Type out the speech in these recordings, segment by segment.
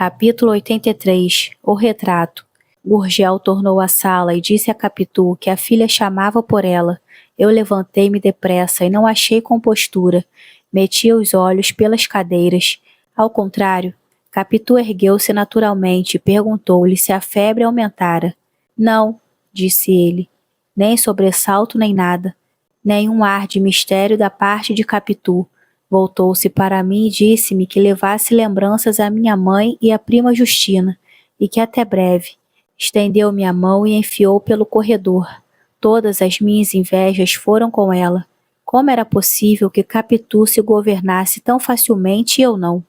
Capítulo 83. O retrato. Gurgel tornou à sala e disse a Capitu que a filha chamava por ela. Eu levantei-me depressa e não achei compostura. Meti os olhos pelas cadeiras. Ao contrário, Capitu ergueu-se naturalmente e perguntou-lhe se a febre aumentara. Não, disse ele. Nem sobressalto nem nada. Nenhum ar de mistério da parte de Capitu. Voltou-se para mim e disse-me que levasse lembranças à minha mãe e à prima Justina, e que até breve. Estendeu-me a mão e enfiou pelo corredor. Todas as minhas invejas foram com ela. Como era possível que Capitu se governasse tão facilmente e eu não?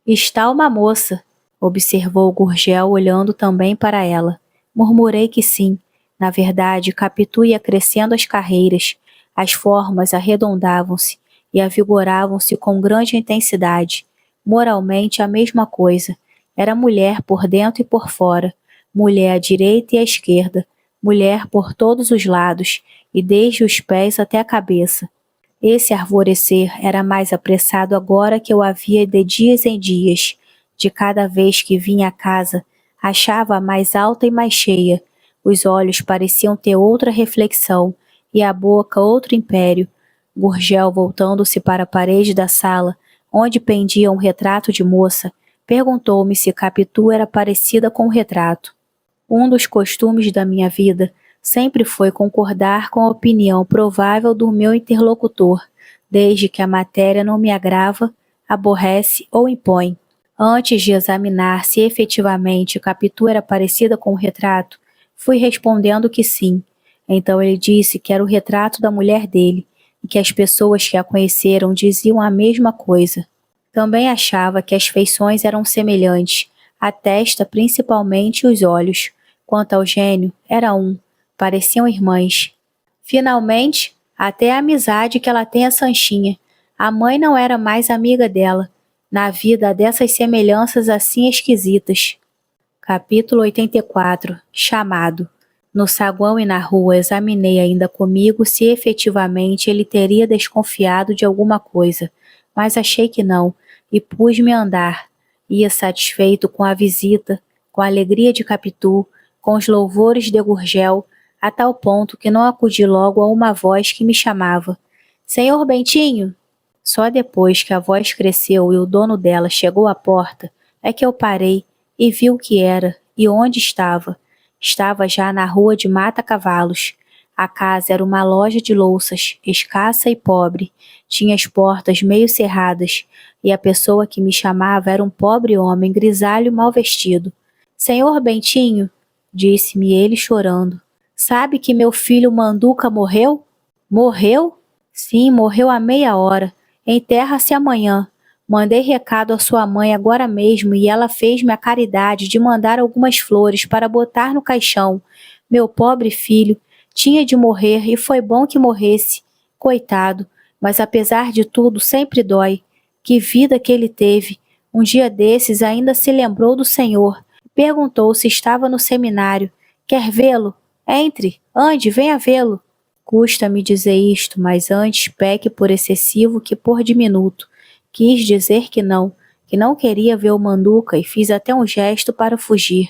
Está uma moça, observou Gurgel olhando também para ela. Murmurei que sim. Na verdade, Capitu ia crescendo as carreiras. As formas arredondavam-se e avigoravam-se com grande intensidade. Moralmente a mesma coisa. Era mulher por dentro e por fora, mulher à direita e à esquerda, mulher por todos os lados, e desde os pés até a cabeça. Esse arvorecer era mais apressado agora que eu havia de dias em dias. De cada vez que vinha à casa, achava-a mais alta e mais cheia. Os olhos pareciam ter outra reflexão, e a boca outro império. Gurgel, voltando-se para a parede da sala, onde pendia um retrato de moça, perguntou-me se Capitu era parecida com o retrato. Um dos costumes da minha vida sempre foi concordar com a opinião provável do meu interlocutor, desde que a matéria não me agrava, aborrece ou impõe. Antes de examinar se efetivamente Capitu era parecida com o retrato, fui respondendo que sim. Então ele disse que era o retrato da mulher dele, e que as pessoas que a conheceram diziam a mesma coisa. Também achava que as feições eram semelhantes, a testa principalmente e os olhos. Quanto ao gênio, era um, pareciam irmãs. Finalmente, até a amizade que ela tem a Sanchinha. A mãe não era mais amiga dela. Na vida há dessas semelhanças assim esquisitas. Capítulo 84. Chamado. No saguão e na rua examinei ainda comigo se efetivamente ele teria desconfiado de alguma coisa, mas achei que não, e pus-me a andar. Ia satisfeito com a visita, com a alegria de Capitu, com os louvores de Gurgel, a tal ponto que não acudi logo a uma voz que me chamava. Senhor Bentinho? Só depois que a voz cresceu e o dono dela chegou à porta, é que eu parei e vi o que era e onde estava. Estava já na rua de Mata-Cavalos. A casa era uma loja de louças, escassa e pobre. Tinha as portas meio cerradas, e a pessoa que me chamava era um pobre homem grisalho e mal vestido. Senhor Bentinho, disse-me ele chorando, sabe que meu filho Manduca morreu? Morreu? Sim, morreu há meia hora. Enterra-se amanhã. Mandei recado à sua mãe agora mesmo e ela fez-me a caridade de mandar algumas flores para botar no caixão. Meu pobre filho tinha de morrer e foi bom que morresse. Coitado, mas apesar de tudo sempre dói. Que vida que ele teve. Um dia desses ainda se lembrou do Senhor. Perguntou se estava no seminário. Quer vê-lo? Entre, ande, venha vê-lo. Custa-me dizer isto, mas antes peque por excessivo que por diminuto. Quis dizer que não queria ver o Manduca e fiz até um gesto para fugir.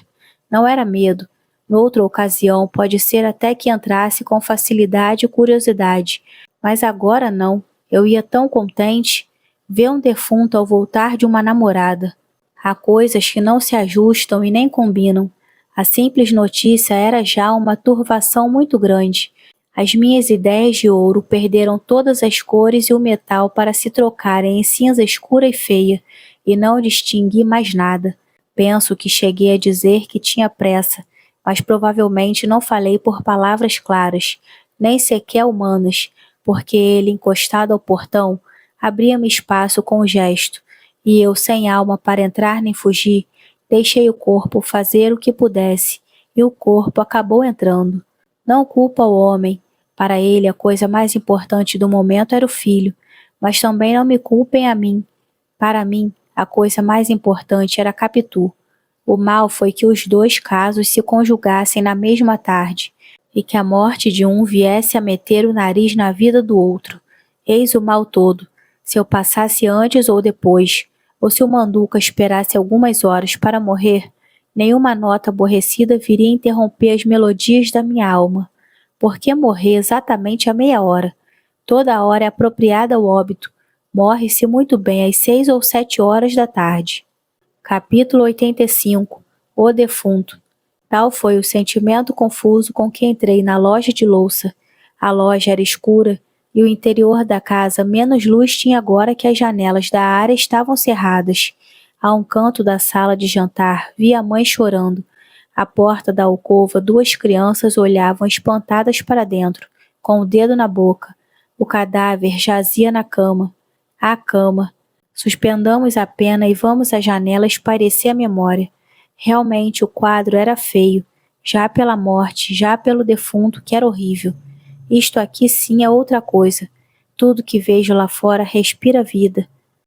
Não era medo. Noutra ocasião pode ser até que entrasse com facilidade e curiosidade. Mas agora não. Eu ia tão contente. Ver um defunto ao voltar de uma namorada. Há coisas que não se ajustam e nem combinam. A simples notícia era já uma turvação muito grande. As minhas ideias de ouro perderam todas as cores e o metal para se trocarem em cinza escura e feia, e não distingui mais nada. Penso que cheguei a dizer que tinha pressa, mas provavelmente não falei por palavras claras, nem sequer humanas, porque ele, encostado ao portão, abria-me espaço com o gesto, e eu, sem alma para entrar nem fugir, deixei o corpo fazer o que pudesse, e o corpo acabou entrando. Não culpa o homem. Para ele, a coisa mais importante do momento era o filho, mas também não me culpem a mim. Para mim, a coisa mais importante era Capitu. O mal foi que os dois casos se conjugassem na mesma tarde, e que a morte de um viesse a meter o nariz na vida do outro. Eis o mal todo. Se eu passasse antes ou depois, Ou se o Manduca esperasse algumas horas para morrer, nenhuma nota aborrecida viria interromper as melodias da minha alma. Por que morrer exatamente a meia hora? Toda hora é apropriada ao óbito. Morre-se muito bem às 6 ou 7 horas da tarde. Capítulo 85. O defunto. Tal foi o sentimento confuso com que entrei na loja de louça. A loja era escura e o interior da casa menos luz tinha agora que as janelas da área estavam cerradas. A um canto da sala de jantar vi a mãe chorando. À porta da alcova, duas crianças olhavam espantadas para dentro, com o dedo na boca. O cadáver jazia na cama. A cama. Suspendamos a pena e vamos à janela espairecer a memória. Realmente o quadro era feio, já pela morte, já pelo defunto, que era horrível. Isto aqui sim é outra coisa. Tudo que vejo lá fora respira vida.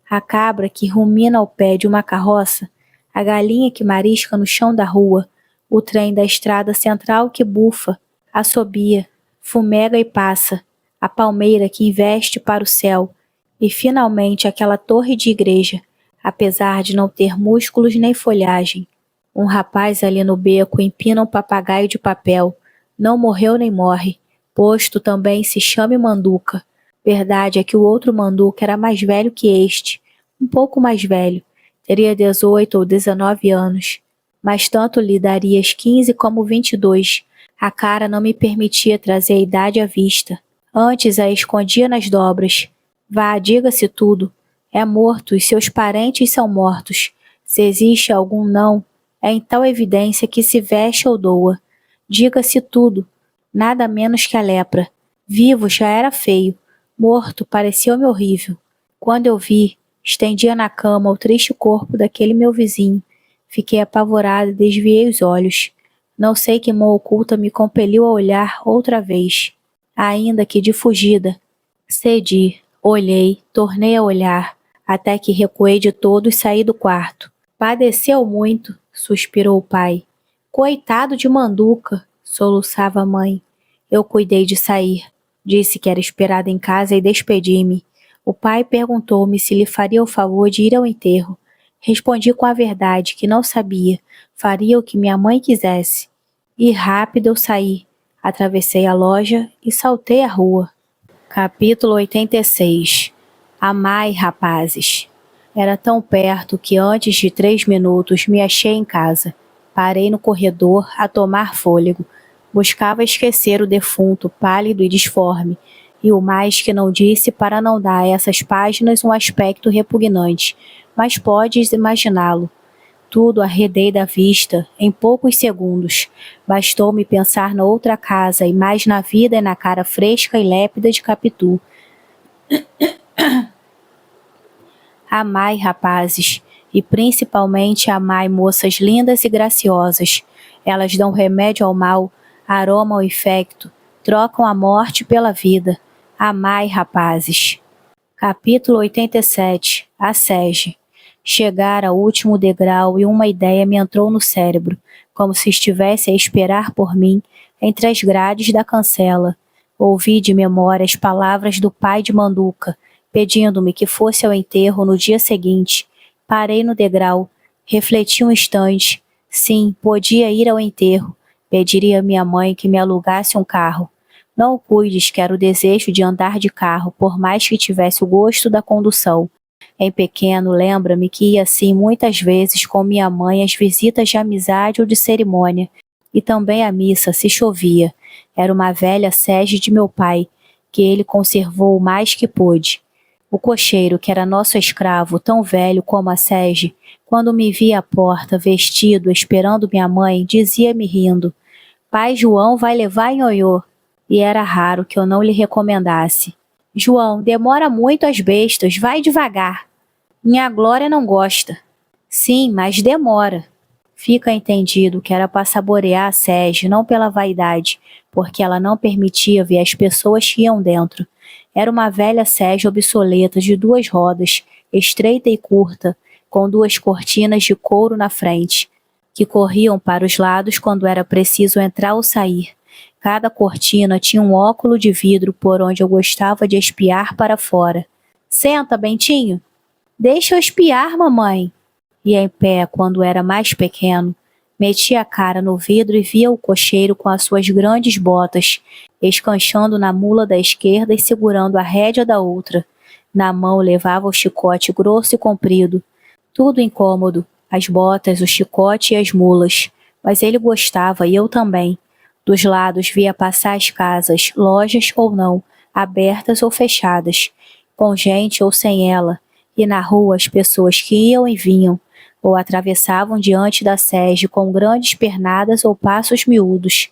A cabra que rumina ao pé de uma carroça, a galinha que marisca no chão da rua, o trem da estrada central que bufa, assobia, fumega e passa, a palmeira que investe para o céu, e finalmente aquela torre de igreja, apesar de não ter músculos nem folhagem. Um rapaz ali no beco empina um papagaio de papel. Não morreu nem morre. Posto também se chame Manduca. Verdade é que o outro Manduca era mais velho que este. Um pouco mais velho. Teria 18 ou 19 anos. Mas tanto lhe daria as 15 como 22. A cara não me permitia trazer a idade à vista. Antes a escondia nas dobras. Vá, diga-se tudo. É morto e seus parentes são mortos. Se existe algum não, é em tal evidência que se veste ou doa. Diga-se tudo. Nada menos que a lepra. Vivo já era feio. Morto pareceu-me horrível. Quando eu vi, estendia na cama o triste corpo daquele meu vizinho. Fiquei apavorada e desviei os olhos. Não sei que mão oculta me compeliu a olhar outra vez. Ainda que de fugida. Cedi, olhei, tornei a olhar, até que recuei de todo e saí do quarto. Padeceu muito, suspirou o pai. Coitado de Manduca, soluçava a mãe. Eu cuidei de sair. Disse que era esperada em casa e despedi-me. O pai perguntou-me se lhe faria o favor de ir ao enterro. Respondi com a verdade, que não sabia. Faria o que minha mãe quisesse. E rápido eu saí. Atravessei a loja e saltei a rua. Capítulo 86. Amai, rapazes. Era tão perto que antes de 3 minutos me achei em casa. Parei no corredor a tomar fôlego. Buscava esquecer o defunto, pálido e disforme, e o mais que não disse para não dar a essas páginas um aspecto repugnante, mas podes imaginá-lo. Tudo arredei da vista, em poucos segundos. Bastou-me pensar na outra casa e mais na vida e na cara fresca e lépida de Capitu. Amai, rapazes, e principalmente amai moças lindas e graciosas. Elas dão remédio ao mal, aroma ao infecto, trocam a morte pela vida. Amai, rapazes. Capítulo 87. A sege. Chegara ao último degrau e uma ideia me entrou no cérebro, como se estivesse a esperar por mim entre as grades da cancela. Ouvi de memória as palavras do pai de Manduca, pedindo-me que fosse ao enterro no dia seguinte. Parei no degrau, refleti um instante. Sim, podia ir ao enterro. Pediria à minha mãe que me alugasse um carro. Não cuides que era o desejo de andar de carro, por mais que tivesse o gosto da condução. Em pequeno, lembra-me que ia assim muitas vezes com minha mãe às visitas de amizade ou de cerimônia, e também à missa, se chovia. Era uma velha sege de meu pai, que ele conservou o mais que pôde. O cocheiro, que era nosso escravo, tão velho como a sege, quando me via à porta, vestido, esperando minha mãe, dizia-me rindo: Pai João vai levar Nhonhô. E era raro que eu não lhe recomendasse. João, demora muito as bestas, vai devagar. Minha Glória não gosta. Sim, mas demora. Fica entendido que era para saborear a sege, não pela vaidade, porque ela não permitia ver as pessoas que iam dentro. Era uma velha sege obsoleta de 2 rodas, estreita e curta, com 2 cortinas de couro na frente, que corriam para os lados quando era preciso entrar ou sair. Cada cortina tinha um óculo de vidro por onde eu gostava de espiar para fora. Senta, Bentinho. Deixa eu espiar, mamãe. E em pé, quando era mais pequeno, metia a cara no vidro e via o cocheiro com as suas grandes botas, escanchando na mula da esquerda e segurando a rédea da outra. Na mão levava o chicote grosso e comprido. Tudo incômodo, as botas, o chicote e as mulas. Mas ele gostava e eu também. Dos lados via passar as casas, lojas ou não, abertas ou fechadas, com gente ou sem ela, e na rua as pessoas que iam e vinham, ou atravessavam diante da sege com grandes pernadas ou passos miúdos.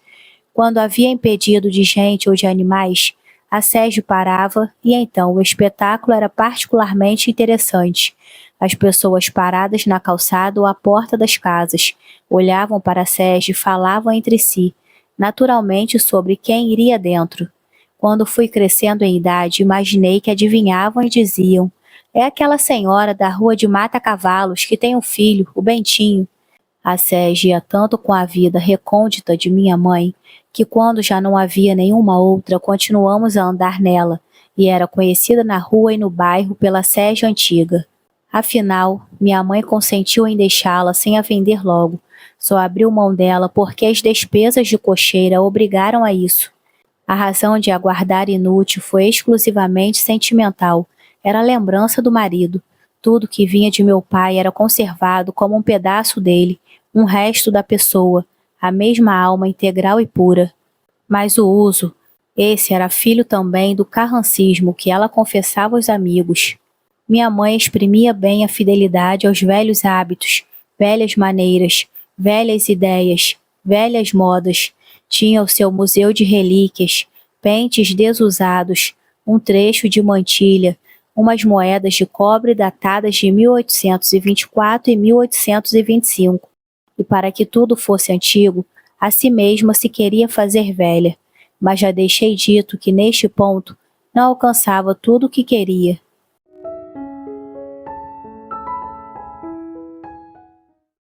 Quando havia impedido de gente ou de animais, a sege parava e então o espetáculo era particularmente interessante. As pessoas paradas na calçada ou à porta das casas, olhavam para a sege e falavam entre si, naturalmente sobre quem iria dentro. Quando fui crescendo em idade, imaginei que adivinhavam e diziam: é aquela senhora da rua de Mata-Cavalos que tem um filho, o Bentinho. A sege ia tanto com a vida recôndita de minha mãe, que quando já não havia nenhuma outra, continuamos a andar nela, e era conhecida na rua e no bairro pela sege antiga. Afinal, minha mãe consentiu em deixá-la sem a vender logo. Só abriu mão dela porque as despesas de cocheira a obrigaram a isso. A razão de aguardar inútil foi exclusivamente sentimental. Era a lembrança do marido. Tudo que vinha de meu pai era conservado como um pedaço dele, um resto da pessoa, a mesma alma integral e pura. Mas o uso, esse era filho também do carrancismo que ela confessava aos amigos. Minha mãe exprimia bem a fidelidade aos velhos hábitos, velhas maneiras, velhas ideias, velhas modas. Tinha o seu museu de relíquias, pentes desusados, um trecho de mantilha, umas moedas de cobre datadas de 1824 e 1825. E para que tudo fosse antigo, a si mesma se queria fazer velha. Mas já deixei dito que neste ponto não alcançava tudo o que queria.